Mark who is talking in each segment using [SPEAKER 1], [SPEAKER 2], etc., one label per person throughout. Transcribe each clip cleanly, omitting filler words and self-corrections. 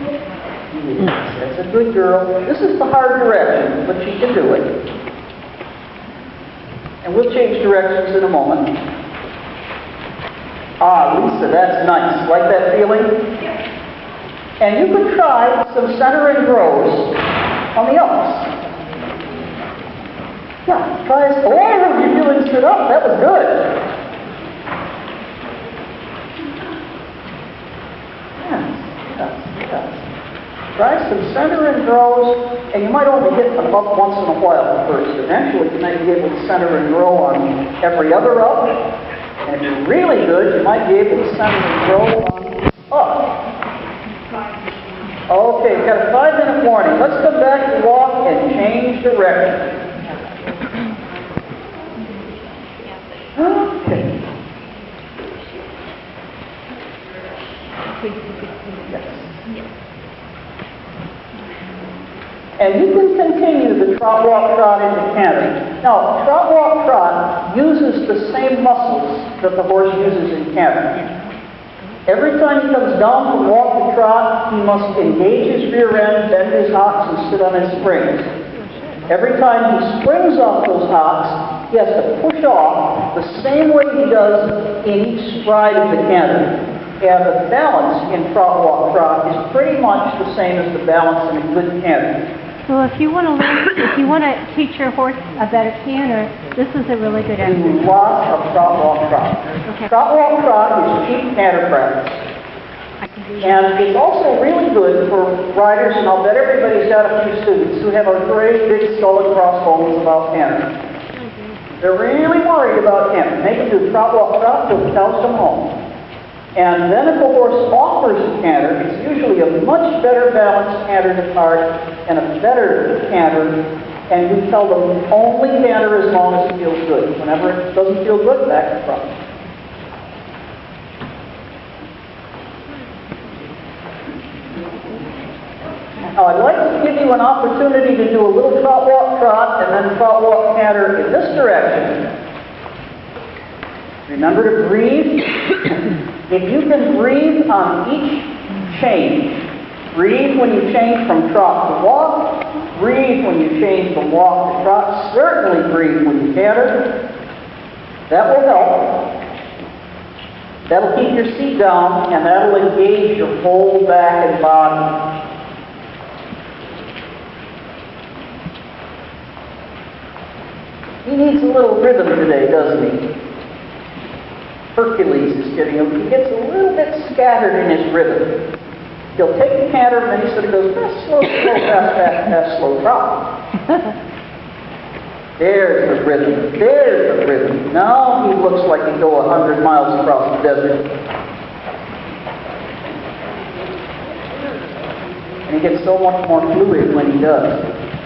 [SPEAKER 1] Yes, that's a good girl. This is the hard direction, but she can do it. And we'll change directions in a moment. Ah, Lisa, that's nice. Like that feeling? And you could try some center and grows on the ups. Yeah, try it. Oh, you're doing sit up. That was good. Yes. Try some center and grows, and you might only hit them up once in a while at first. Eventually, you might be able to center and grow on every other up. And if you're really good, you might be able to center and grow on up. Okay, got a 5-minute warning. Let's come back to walk and change direction. Okay. Yes. And you can continue the trot, walk, trot into canter. Now, trot, walk, trot uses the same muscles that the horse uses in canter. Every time he comes down from walk to trot, he must engage his rear end, bend his hocks, and sit on his springs. Every time he springs off those hocks, he has to push off the same way he does in each stride of the canter. And the balance in trot, walk, trot is pretty much the same as the balance in a good canter.
[SPEAKER 2] Well, if you want to teach your horse a better canter, this is a really good exercise.
[SPEAKER 1] Lots of trot, walk, trot.
[SPEAKER 2] Okay.
[SPEAKER 1] Trot, walk, trot is cheap canter practice. And it's also really good for riders, and I'll bet everybody's got a few students who have a great big skull and crossbones about canter. They're really worried about canter. They can do trot, walk, trot till the cows come home. And then if the horse offers a canter, it's usually a much better balanced canter to cart and a better canter. And we tell them only canter as long as it feels good. Whenever it doesn't feel good, back to front. Now I'd like to give you an opportunity to do a little trot, walk, trot, and then trot, walk, canter in this direction. Remember to breathe. If you can breathe on each change, breathe when you change from trot to walk, breathe when you change from walk to trot, certainly breathe when you canter. That will help. That'll keep your seat down, and that'll engage your whole back and body. He needs a little rhythm today, doesn't he? Hercules is getting him. He gets a little bit scattered in his rhythm. He'll take the canter, and then he sort of goes, fast, slow, slow, fast, fast, fast, slow, trot. There's the rhythm. There's the rhythm. Now he looks like he'd go 100 miles across the desert. And he gets so much more fluid when he does.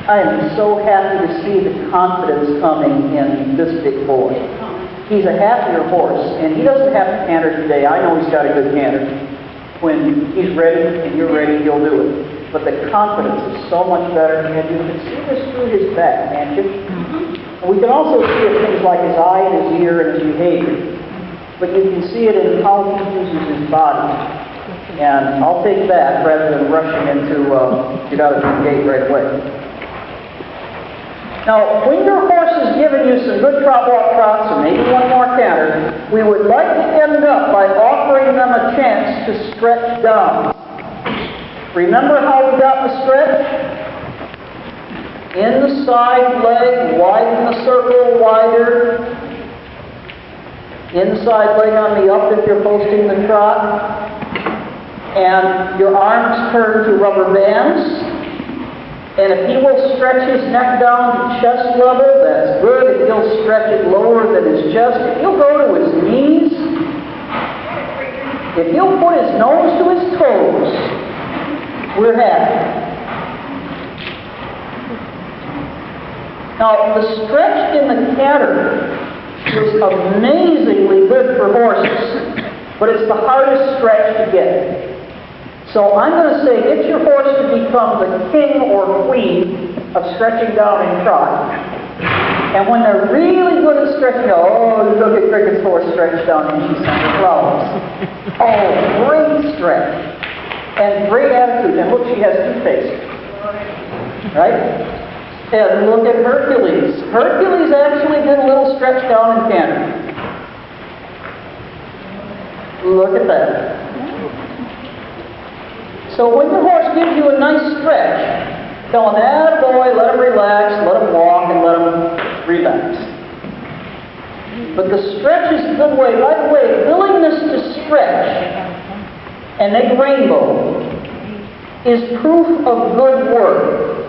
[SPEAKER 1] I am so happy to see the confidence coming in this big boy. He's a happier horse, and he doesn't have to canter today. I know he's got a good canter. When he's ready and you're ready, he'll do it. But the confidence is so much better, and you can see this through his back, can't you? And we can also see it in things like his eye and his ear and his behavior. But you can see it in how he uses his body. And I'll take that rather than rushing into get out of the gate right away. Now, when your horse has given you some good trot, walk, trots, and maybe one more canter, we would like to end up by offering them a chance to stretch down. Remember how we got the stretch? In the side leg, widen the circle wider. Inside leg on the up if you're posting the trot. And your arms turn to rubber bands. And if he will stretch his neck down to chest level, that's good. If he'll stretch it lower than his chest, if he'll go to his knees, if he'll put his nose to his toes, we're happy. Now, the stretch in the canter is amazingly good for horses, but it's the hardest stretch to get. So I'm going to say, get your horse to become the king or queen of stretching down and trot. And when they're really good at stretching out, oh, you look at Cricket's horse stretch down and she sends her flowers. Oh, great stretch. and great attitude. And look, she has two faces, right? And look at Hercules. Hercules actually did a little stretch down and canter. Look at that. So when your horse gives you a nice stretch, tell him, attaboy, let him relax, let him walk, and let him relax. But the stretch is a good way. By the way, willingness to stretch and make rainbow is proof of good work.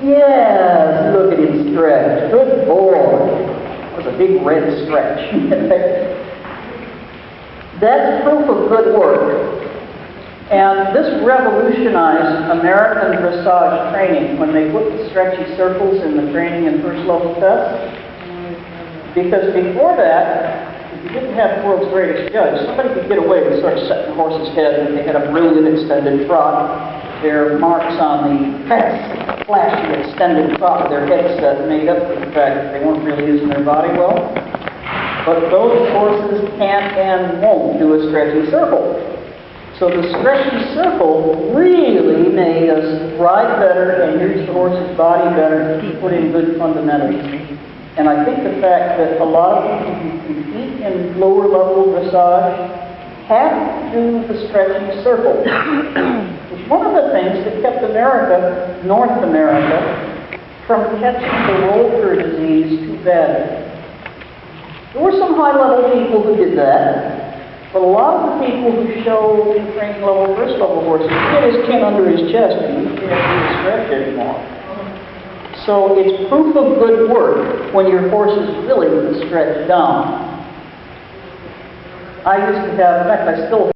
[SPEAKER 1] Yes, look at him stretch. Good boy. That was a big red stretch. That's proof of good work. And this revolutionized American dressage training when they put the stretchy circles in the training and first level tests. Because before that, if you didn't have the world's greatest judge, somebody could get away with sort of setting the horse's head and they had a brilliant extended trot. Their marks on the flashy extended trot, their headset made up for the fact that they weren't really using their body well. But those horses can't and won't do a stretchy circle. So the stretchy circle really made us ride better and use the horse's body better, put in good fundamentals. And I think the fact that a lot of people who compete in lower level dressage have to do the stretchy circle. It's one of the things that kept America, North America, from catching the Roller disease too bad. There were some high-level people who did that. But a lot of the people who show in training level, first level horses, get his chin under his chest and you can't do the stretch anymore. So it's proof of good work when your horse is willing to stretch down. I used to have, in fact I still